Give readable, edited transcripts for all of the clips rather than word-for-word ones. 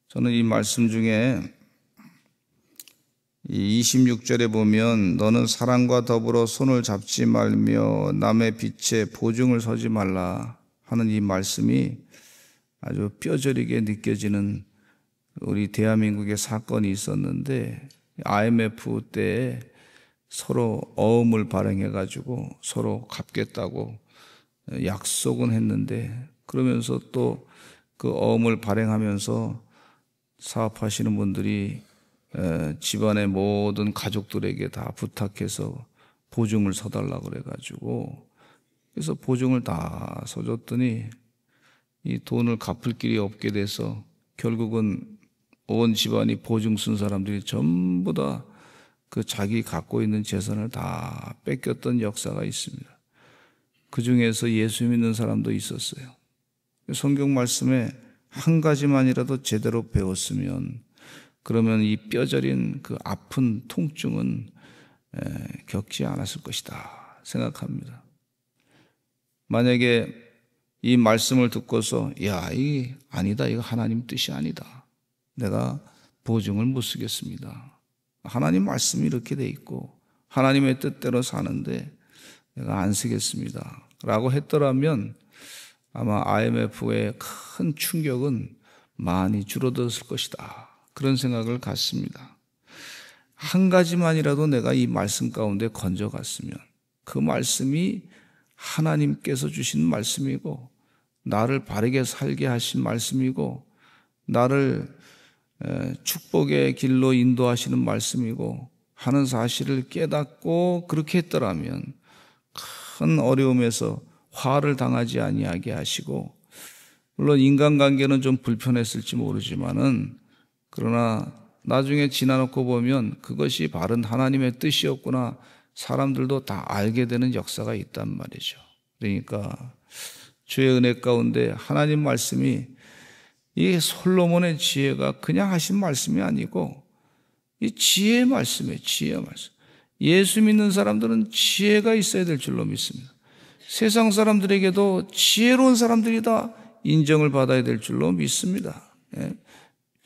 저는 이 말씀 중에 이 26절에 보면 너는 사랑과 더불어 손을 잡지 말며 남의 빛에 보증을 서지 말라 하는 이 말씀이 아주 뼈저리게 느껴지는 우리 대한민국의 사건이 있었는데, IMF 때 서로 어음을 발행해가지고 서로 갚겠다고 약속은 했는데, 그러면서 또 그 어음을 발행하면서 사업하시는 분들이 집안의 모든 가족들에게 다 부탁해서 보증을 서달라고 그래가지고, 그래서 보증을 다 서줬더니 이 돈을 갚을 길이 없게 돼서 결국은 온 집안이 보증 쓴 사람들이 전부 다 그 자기 갖고 있는 재산을 다 뺏겼던 역사가 있습니다. 그 중에서 예수 믿는 사람도 있었어요. 성경 말씀에 한 가지만이라도 제대로 배웠으면, 그러면 이 뼈저린 그 아픈 통증은 겪지 않았을 것이다 생각합니다. 만약에 이 말씀을 듣고서 이 아니다, 이거 하나님 뜻이 아니다, 내가 보증을 못 쓰겠습니다, 하나님 말씀이 이렇게 돼 있고 하나님의 뜻대로 사는데 내가 안 쓰겠습니다 라고 했더라면 아마 IMF의 큰 충격은 많이 줄어들었을 것이다, 그런 생각을 갖습니다. 한 가지만이라도 내가 이 말씀 가운데 건져갔으면, 그 말씀이 하나님께서 주신 말씀이고 나를 바르게 살게 하신 말씀이고 나를 축복의 길로 인도하시는 말씀이고 하는 사실을 깨닫고 그렇게 했더라면 큰 어려움에서 화를 당하지 아니하게 하시고, 물론 인간관계는 좀 불편했을지 모르지만은 그러나 나중에 지나놓고 보면 그것이 바른 하나님의 뜻이었구나 사람들도 다 알게 되는 역사가 있단 말이죠. 그러니까 주의 은혜 가운데 하나님 말씀이, 이 솔로몬의 지혜가 그냥 하신 말씀이 아니고 이 지혜의 말씀이에요. 지혜의 말씀. 예수 믿는 사람들은 지혜가 있어야 될 줄로 믿습니다. 세상 사람들에게도 지혜로운 사람들이다 인정을 받아야 될 줄로 믿습니다.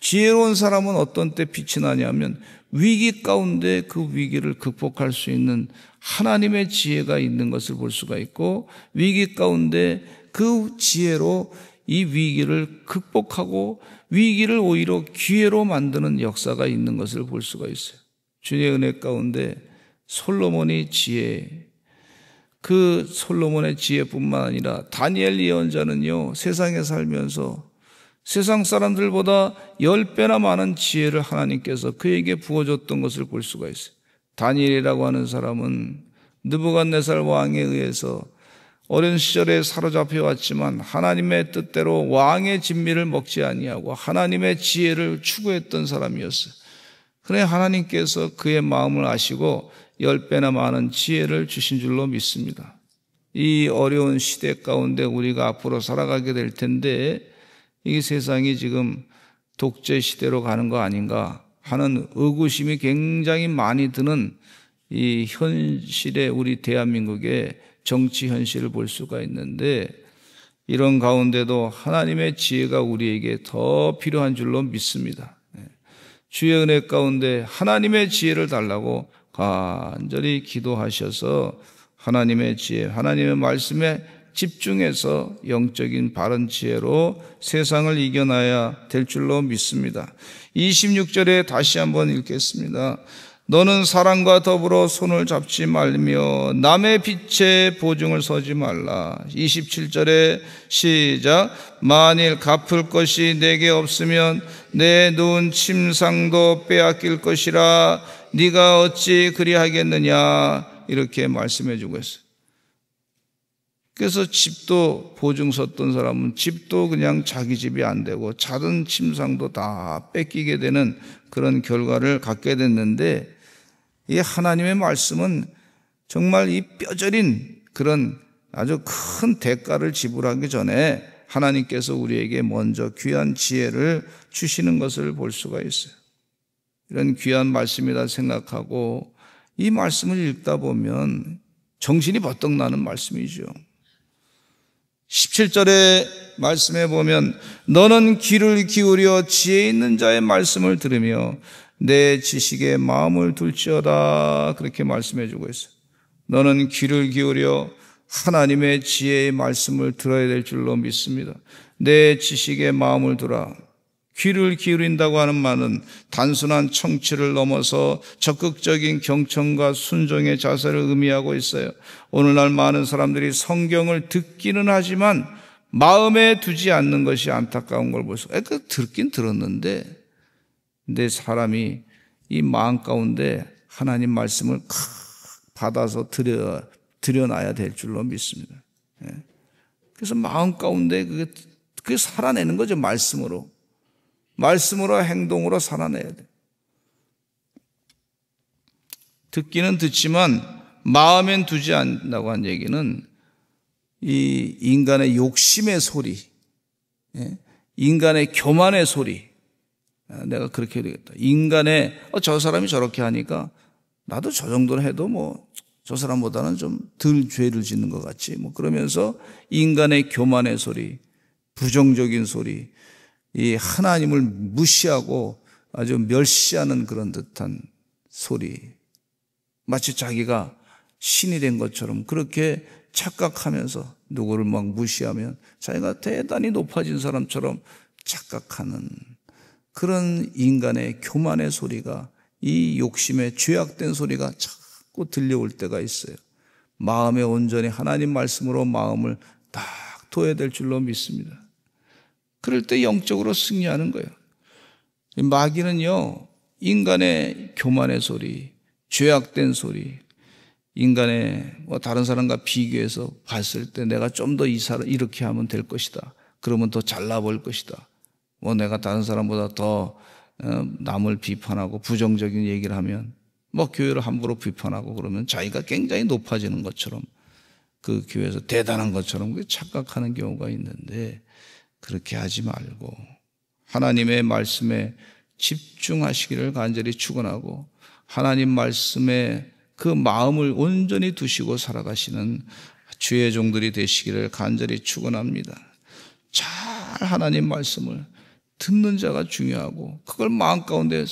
지혜로운 사람은 어떤 때 빛이 나냐면 위기 가운데 그 위기를 극복할 수 있는 하나님의 지혜가 있는 것을 볼 수가 있고, 위기 가운데 그 지혜로 이 위기를 극복하고 위기를 오히려 기회로 만드는 역사가 있는 것을 볼 수가 있어요. 주의 은혜 가운데 솔로몬의 지혜, 그 솔로몬의 지혜뿐만 아니라 다니엘 예언자는요, 세상에 살면서 세상 사람들보다 10배나 많은 지혜를 하나님께서 그에게 부어줬던 것을 볼 수가 있어요. 다니엘이라고 하는 사람은 느부갓네살 왕에 의해서 어린 시절에 사로잡혀 왔지만 하나님의 뜻대로 왕의 진미를 먹지 아니하고 하나님의 지혜를 추구했던 사람이었어요. 그래 하나님께서 그의 마음을 아시고 10배나 많은 지혜를 주신 줄로 믿습니다. 이 어려운 시대 가운데 우리가 앞으로 살아가게 될 텐데, 이 세상이 지금 독재 시대로 가는 거 아닌가 하는 의구심이 굉장히 많이 드는 이 현실의 우리 대한민국의 정치 현실을 볼 수가 있는데, 이런 가운데도 하나님의 지혜가 우리에게 더 필요한 줄로 믿습니다. 주의 은혜 가운데 하나님의 지혜를 달라고 간절히 기도하셔서 하나님의 지혜, 하나님의 말씀에 집중해서 영적인 바른 지혜로 세상을 이겨나야 될 줄로 믿습니다. 26절에 다시 한번 읽겠습니다. 너는 사랑과 더불어 손을 잡지 말며 남의 빛에 보증을 서지 말라. 27절에 시작. 만일 갚을 것이 내게 없으면 내 누운 침상도 빼앗길 것이라 네가 어찌 그리하겠느냐, 이렇게 말씀해 주고 있어요. 그래서 집도 보증 섰던 사람은 집도 그냥 자기 집이 안 되고 자던 침상도 다 뺏기게 되는 그런 결과를 갖게 됐는데, 이 하나님의 말씀은 정말 이 뼈저린 그런 아주 큰 대가를 지불하기 전에 하나님께서 우리에게 먼저 귀한 지혜를 주시는 것을 볼 수가 있어요. 이런 귀한 말씀이다 생각하고 이 말씀을 읽다 보면 정신이 버떡 나는 말씀이죠. 17절의 말씀에 보면 너는 귀를 기울여 지혜 있는 자의 말씀을 들으며 내 지식에 마음을 둘지어다, 그렇게 말씀해 주고 있어요. 너는 귀를 기울여 하나님의 지혜의 말씀을 들어야 될 줄로 믿습니다. 내 지식에 마음을 두라. 귀를 기울인다고 하는 말은 단순한 청취를 넘어서 적극적인 경청과 순종의 자세를 의미하고 있어요. 오늘날 많은 사람들이 성경을 듣기는 하지만 마음에 두지 않는 것이 안타까운 걸 볼 수 있어요. 듣긴 들었는데, 근데 사람이 이 마음 가운데 하나님 말씀을 받아서 들여놔야 될 줄로 믿습니다. 그래서 마음 가운데 그게 살아내는 거죠. 말씀으로 행동으로 살아내야 돼. 듣기는 듣지만 마음엔 두지 않는다고 한 얘기는 이 인간의 욕심의 소리, 인간의 교만의 소리, 내가 그렇게 해야 되겠다. 인간의 저 사람이 저렇게 하니까 나도 저 정도는 해도 뭐 저 사람보다는 좀 덜 죄를 짓는 것 같지, 뭐 그러면서 인간의 교만의 소리, 부정적인 소리, 이 하나님을 무시하고 아주 멸시하는 그런 듯한 소리, 마치 자기가 신이 된 것처럼 그렇게 착각하면서 누구를 막 무시하면 자기가 대단히 높아진 사람처럼 착각하는 그런 인간의 교만의 소리가, 이 욕심의 죄악된 소리가 자꾸 들려올 때가 있어요. 마음에 온전히 하나님 말씀으로 마음을 딱 둬야 될 줄로 믿습니다. 그럴 때 영적으로 승리하는 거예요. 마귀는요, 인간의 교만의 소리, 죄악된 소리, 인간의 다른 사람과 비교해서 봤을 때 내가 좀 더 이 사람 이렇게 하면 될 것이다, 그러면 더 잘나 보일 것이다, 내가 다른 사람보다 더 남을 비판하고 부정적인 얘기를 하면 교회를 함부로 비판하고 그러면 자기가 굉장히 높아지는 것처럼, 그 교회에서 대단한 것처럼 착각하는 경우가 있는데, 그렇게 하지 말고 하나님의 말씀에 집중하시기를 간절히 축원하고 하나님 말씀에 그 마음을 온전히 두시고 살아가시는 주의 종들이 되시기를 간절히 축원합니다. 잘 하나님 말씀을 듣는 자가 중요하고 그걸 마음 가운데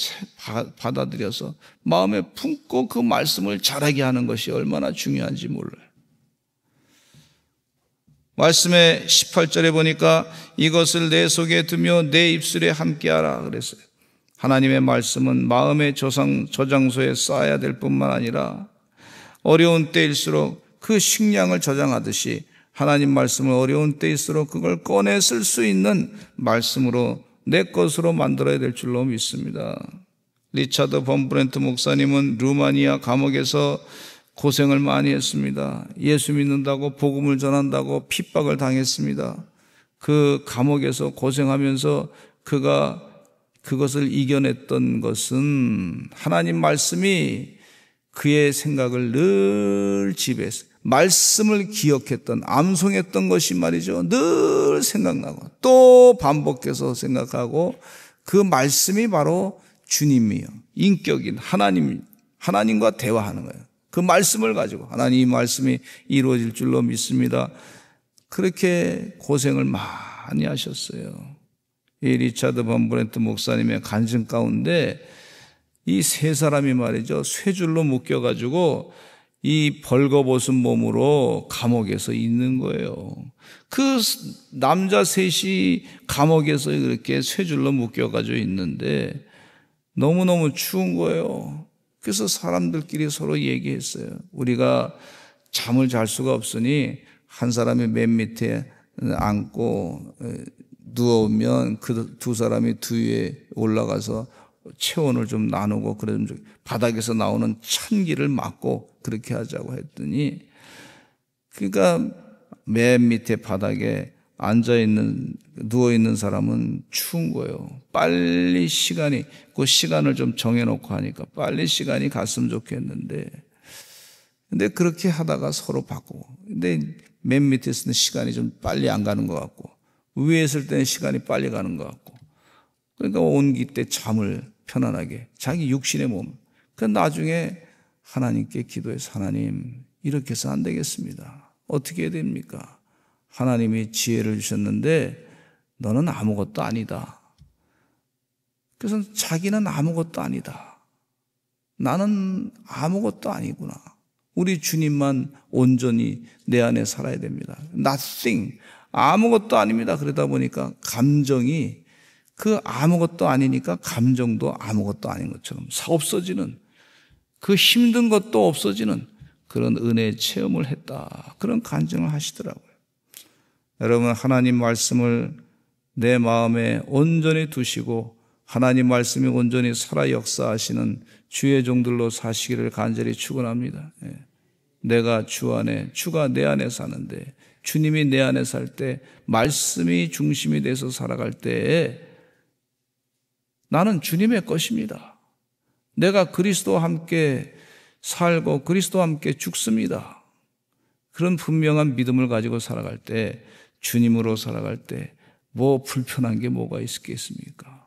받아들여서 마음에 품고 그 말씀을 자라게 하는 것이 얼마나 중요한지 몰라요. 말씀의 18절에 보니까 이것을 내 속에 두며 내 입술에 함께하라 그랬어요. 하나님의 말씀은 마음의 저장소에 쌓아야 될 뿐만 아니라 어려운 때일수록 그 식량을 저장하듯이 하나님 말씀을 어려운 때일수록 그걸 꺼내 쓸 수 있는 말씀으로 내 것으로 만들어야 될 줄로 믿습니다. 리차드 범브렌트 목사님은 루마니아 감옥에서 고생을 많이 했습니다. 예수 믿는다고 복음을 전한다고 핍박을 당했습니다. 그 감옥에서 고생하면서 그가 그것을 이겨냈던 것은 하나님 말씀이 그의 생각을 늘 지배했어요. 말씀을 기억했던, 암송했던 것이 말이죠, 늘 생각나고 또 반복해서 생각하고, 그 말씀이 바로 주님이요, 인격인 하나님과 대화하는 거예요. 그 말씀을 가지고 하나님 말씀이 이루어질 줄로 믿습니다. 그렇게 고생을 많이 하셨어요. 이 리차드 범브렌트 목사님의 간증 가운데 이 세 사람이 말이죠, 쇠줄로 묶여가지고 이 벌거벗은 몸으로 감옥에서 있는 거예요. 그 남자 셋이 감옥에서 이렇게 쇠줄로 묶여가지고 있는데 너무너무 추운 거예요. 그래서 사람들끼리 서로 얘기했어요. 우리가 잠을 잘 수가 없으니 한 사람이 맨 밑에 앉고 누워오면 그 두 사람이 뒤에 올라가서 체온을 좀 나누고, 그런 바닥에서 나오는 찬기를 막고 그렇게 하자고 했더니, 그러니까 맨 밑에 바닥에 누워있는 사람은 추운 거예요. 빨리 그 시간을 좀 정해놓고 하니까 빨리 시간이 갔으면 좋겠는데, 근데 그렇게 하다가 서로 바꾸고, 근데 맨 밑에 있는 시간이 좀 빨리 안 가는 것 같고, 위에 있을 때는 시간이 빨리 가는 것 같고, 그러니까 온기 때 잠을 편안하게, 자기 육신의 몸. 그 나중에 하나님께 기도해서, 하나님, 이렇게 해서 안 되겠습니다. 어떻게 해야 됩니까? 하나님이 지혜를 주셨는데 너는 아무것도 아니다. 그래서 자기는 아무것도 아니다. 나는 아무것도 아니구나. 우리 주님만 온전히 내 안에 살아야 됩니다. Nothing. 아무것도 아닙니다. 그러다 보니까 감정이 그 아무것도 아니니까 감정도 아무것도 아닌 것처럼 없어지는, 그 힘든 것도 없어지는 그런 은혜의 체험을 했다. 그런 간증을 하시더라고요. 여러분, 하나님 말씀을 내 마음에 온전히 두시고 하나님 말씀이 온전히 살아 역사하시는 주의 종들로 사시기를 간절히 축원합니다. 내가 주 안에, 주가 내 안에 사는데 주님이 내 안에 살 때, 말씀이 중심이 돼서 살아갈 때에 나는 주님의 것입니다. 내가 그리스도와 함께 살고 그리스도와 함께 죽습니다. 그런 분명한 믿음을 가지고 살아갈 때, 주님으로 살아갈 때 뭐 불편한 게 뭐가 있겠습니까?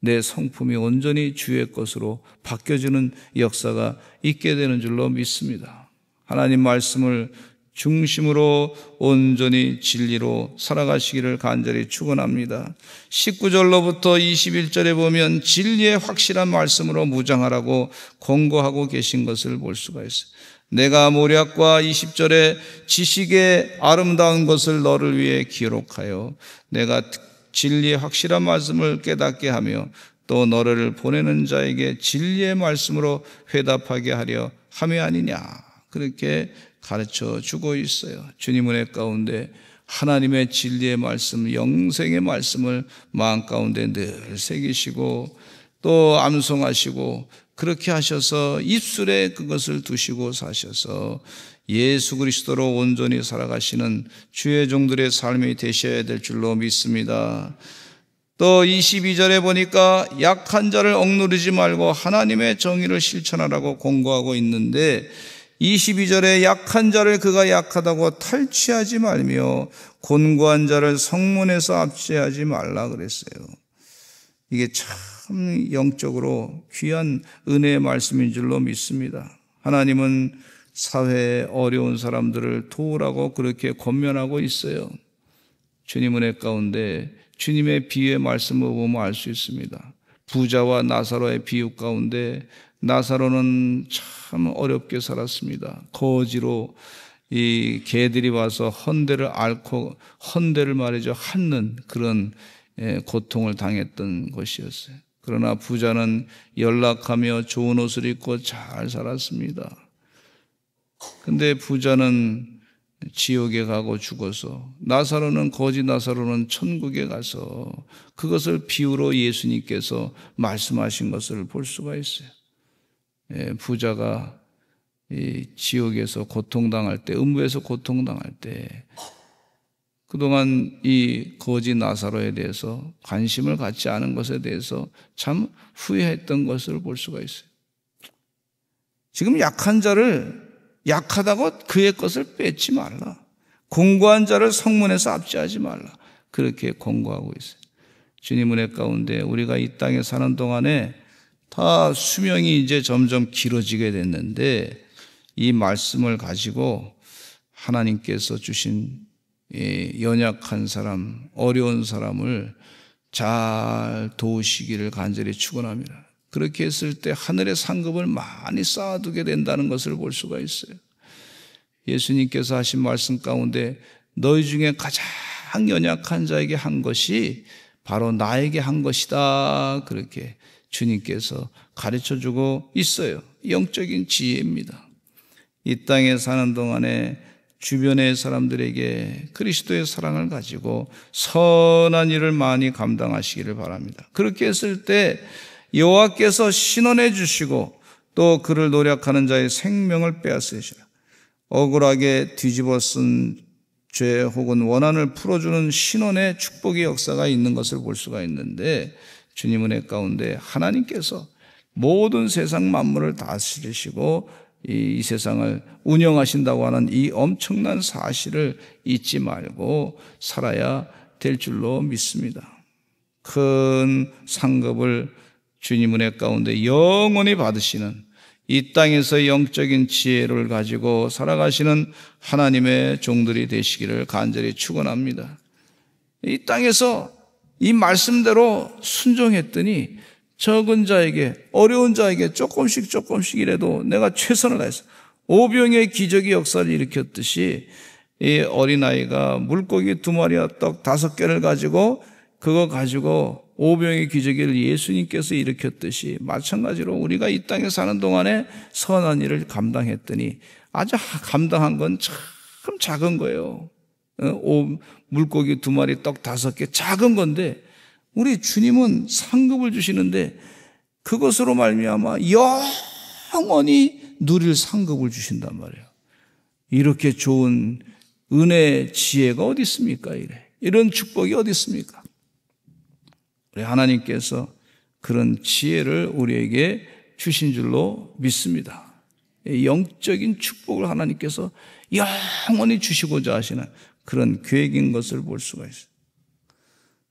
내 성품이 온전히 주의 것으로 바뀌어지는 역사가 있게 되는 줄로 믿습니다. 하나님 말씀을 중심으로 온전히 진리로 살아가시기를 간절히 축원합니다. 19절로부터 21절에 보면 진리의 확실한 말씀으로 무장하라고 권고하고 계신 것을 볼 수가 있어요. 내가 모략과 20절에 지식의 아름다운 것을 너를 위해 기록하여 내가 진리의 확실한 말씀을 깨닫게 하며 또 너를 보내는 자에게 진리의 말씀으로 회답하게 하려 함이 아니냐, 그렇게 가르쳐 주고 있어요. 주님 은혜 가운데 하나님의 진리의 말씀, 영생의 말씀을 마음 가운데 늘 새기시고 또 암송하시고, 그렇게 하셔서 입술에 그것을 두시고 사셔서 예수 그리스도로 온전히 살아가시는 주의 종들의 삶이 되셔야 될 줄로 믿습니다. 또 22절에 보니까 약한 자를 억누르지 말고 하나님의 정의를 실천하라고 권고하고 있는데, 22절에 약한 자를 그가 약하다고 탈취하지 말며 곤고한 자를 성문에서 압제하지 말라 그랬어요. 이게 참 영적으로 귀한 은혜의 말씀인 줄로 믿습니다. 하나님은 사회에 어려운 사람들을 도우라고 그렇게 권면하고 있어요. 주님 은혜 가운데 주님의 비유의 말씀을 보면 알 수 있습니다. 부자와 나사로의 비유 가운데 나사로는 참 어렵게 살았습니다. 거지로 이 개들이 와서 헌대를 앓고 헌대를 말이죠 핥는 그런 고통을 당했던 것이었어요. 그러나 부자는 연락하며 좋은 옷을 입고 잘 살았습니다. 근데 부자는 지옥에 가고 죽어서 나사로는, 거지 나사로는 천국에 가서 그것을 비유로 예수님께서 말씀하신 것을 볼 수가 있어요. 부자가 이 지옥에서 고통당할 때, 음부에서 고통당할 때 그동안 이 거지 나사로에 대해서 관심을 갖지 않은 것에 대해서 참 후회했던 것을 볼 수가 있어요. 지금 약한 자를 약하다고 그의 것을 뺏지 말라. 공고한 자를 성문에서 압제하지 말라. 그렇게 권고하고 있어요. 주님 은혜 가운데 우리가 이 땅에 사는 동안에 다 수명이 이제 점점 길어지게 됐는데, 이 말씀을 가지고 하나님께서 주신 연약한 사람, 어려운 사람을 잘 도우시기를 간절히 축원합니다. 그렇게 했을 때 하늘의 상급을 많이 쌓아두게 된다는 것을 볼 수가 있어요. 예수님께서 하신 말씀 가운데 너희 중에 가장 연약한 자에게 한 것이 바로 나에게 한 것이다, 그렇게 주님께서 가르쳐주고 있어요. 영적인 지혜입니다. 이 땅에 사는 동안에 주변의 사람들에게 그리스도의 사랑을 가지고 선한 일을 많이 감당하시기를 바랍니다. 그렇게 했을 때 여호와께서 신원해 주시고 또 그를 노력하는 자의 생명을 빼앗으시라. 억울하게 뒤집어 쓴 죄 혹은 원한을 풀어주는 신원의 축복의 역사가 있는 것을 볼 수가 있는데, 주님 은혜 가운데 하나님께서 모든 세상 만물을 다스리시고 이 세상을 운영하신다고 하는 이 엄청난 사실을 잊지 말고 살아야 될 줄로 믿습니다. 큰 상급을 주님 은혜 가운데 영원히 받으시는, 이 땅에서 영적인 지혜를 가지고 살아가시는 하나님의 종들이 되시기를 간절히 축원합니다. 이 땅에서 이 말씀대로 순종했더니 적은 자에게, 어려운 자에게 조금씩이라도 내가 최선을 다해서 오병의 기적의 역사를 일으켰듯이 이 어린아이가 물고기 2마리와 떡 5개를 가지고 그거 가지고 오병의 기적을 예수님께서 일으켰듯이 마찬가지로 우리가 이 땅에 사는 동안에 선한 일을 감당했더니 아주 감당한 건 참 작은 거예요. 물고기 2마리 떡 5개 작은 건데 우리 주님은 상급을 주시는데 그것으로 말미암아 영원히 누릴 상급을 주신단 말이에요. 이렇게 좋은 은혜, 지혜가 어디 있습니까? 이런 축복이 어디 있습니까? 우리 하나님께서 그런 지혜를 우리에게 주신 줄로 믿습니다. 영적인 축복을 하나님께서 영원히 주시고자 하시는 그런 계획인 것을 볼 수가 있어요.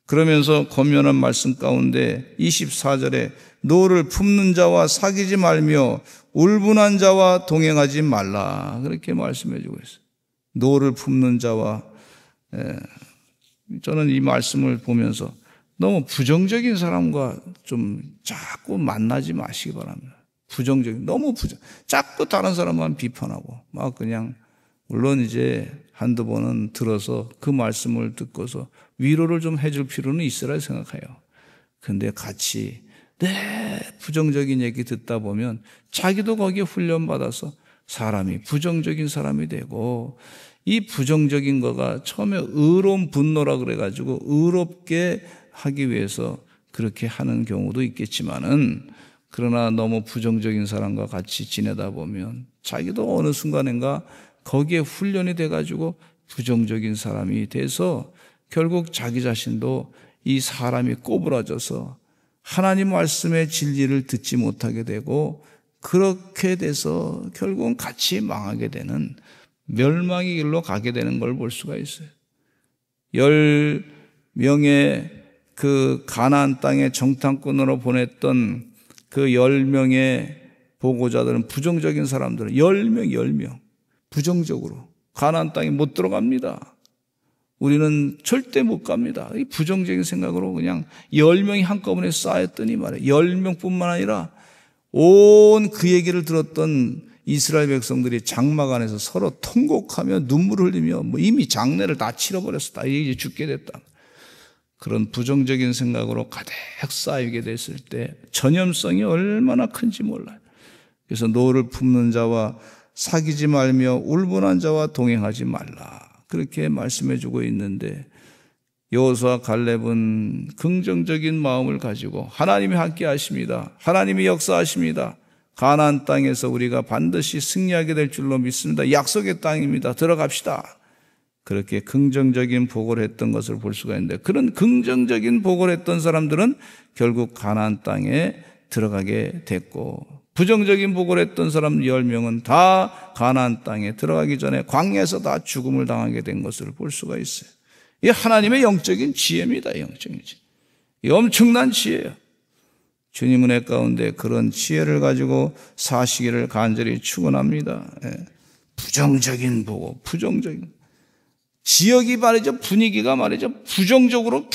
그러면서 권면한 말씀 가운데 24절에 노를 품는 자와 사귀지 말며 울분한 자와 동행하지 말라, 그렇게 말씀해 주고 있어요. 노를 품는 자와, 저는 이 말씀을 보면서 너무 부정적인 사람과 좀 자꾸 만나지 마시기 바랍니다. 너무 자꾸 다른 사람만 비판하고 막 그냥, 물론 이제 한두 번은 들어서 그 말씀을 듣고서 위로를 좀 해줄 필요는 있으라 생각해요. 근데 같이 부정적인 얘기 듣다 보면 자기도 거기에 훈련받아서 사람이 부정적인 사람이 되고, 이 부정적인 거가 처음에 의로운 분노라 그래가지고 의롭게 하기 위해서 그렇게 하는 경우도 있겠지만은, 그러나 너무 부정적인 사람과 같이 지내다 보면 자기도 어느 순간인가 거기에 훈련이 돼가지고 부정적인 사람이 돼서 결국 자기 자신도 이 사람이 꼬부라져서 하나님 말씀의 진리를 듣지 못하게 되고, 그렇게 돼서 결국은 같이 망하게 되는 멸망의 길로 가게 되는 걸 볼 수가 있어요. 10명의 그 가나안 땅에 정탐꾼으로 보냈던 그 10명의 보고자들은 부정적인 사람들은 10명 부정적으로 가나안 땅에 못 들어갑니다. 우리는 절대 못 갑니다. 이 부정적인 생각으로 그냥 10명이 한꺼번에 쌓였더니 말이에요. 10명뿐만 아니라 온 그 얘기를 들었던 이스라엘 백성들이 장막 안에서 서로 통곡하며 눈물을 흘리며 이미 장례를 다 치러버렸어. 다 이제 죽게 됐다. 그런 부정적인 생각으로 가득 쌓이게 됐을 때 전염성이 얼마나 큰지 몰라요. 그래서 노를 품는 자와 사귀지 말며 울분한 자와 동행하지 말라, 그렇게 말씀해 주고 있는데, 여호수아 갈렙은 긍정적인 마음을 가지고 하나님이 함께 하십니다. 하나님이 역사하십니다. 가나안 땅에서 우리가 반드시 승리하게 될 줄로 믿습니다. 약속의 땅입니다. 들어갑시다. 그렇게 긍정적인 보고를 했던 것을 볼 수가 있는데, 그런 긍정적인 보고를 했던 사람들은 결국 가나안 땅에 들어가게 됐고, 부정적인 보고를 했던 사람 10명은 다 가나안 땅에 들어가기 전에 광야에서 다 죽음을 당하게 된 것을 볼 수가 있어요. 이 하나님의 영적인 지혜입니다. 영적인 지혜. 이 엄청난 지혜예요. 주님 은혜 가운데 그런 지혜를 가지고 사시기를 간절히 축원합니다. 부정적인 보고, 부정적인 지역이 말이죠, 분위기가 말이죠, 부정적으로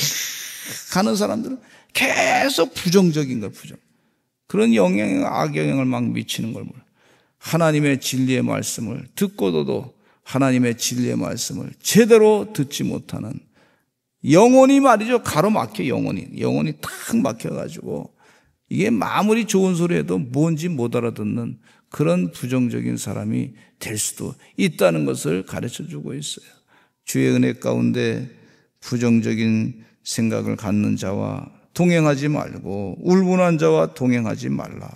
가는 사람들은 계속 부정적인 걸, 그런 악영향을 막 미치는 걸 몰라요. 하나님의 진리의 말씀을 듣고도 하나님의 진리의 말씀을 제대로 듣지 못하는, 영혼이 말이죠, 가로막혀. 영혼이 탁 막혀가지고 이게 아무리 좋은 소리 해도 뭔지 못 알아듣는 그런 부정적인 사람이 될 수도 있다는 것을 가르쳐주고 있어요. 주의 은혜 가운데 부정적인 생각을 갖는 자와 동행하지 말고 울분한 자와 동행하지 말라,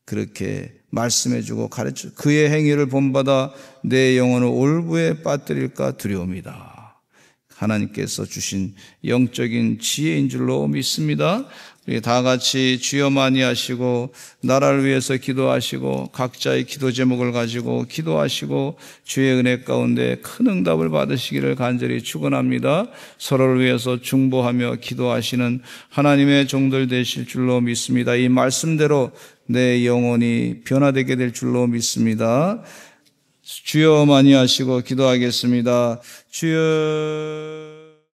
그렇게 말씀해주고 가르쳐, 그의 행위를 본받아 내 영혼을 올부에 빠뜨릴까 두려움이다. 하나님께서 주신 영적인 지혜인 줄로 믿습니다. 우리 다 같이 주여 많이 하시고 나라를 위해서 기도하시고 각자의 기도 제목을 가지고 기도하시고 주의 은혜 가운데 큰 응답을 받으시기를 간절히 축원합니다. 서로를 위해서 중보하며 기도하시는 하나님의 종들 되실 줄로 믿습니다. 이 말씀대로 내 영혼이 변화되게 될 줄로 믿습니다. 주여 많이 하시고 기도하겠습니다. 주여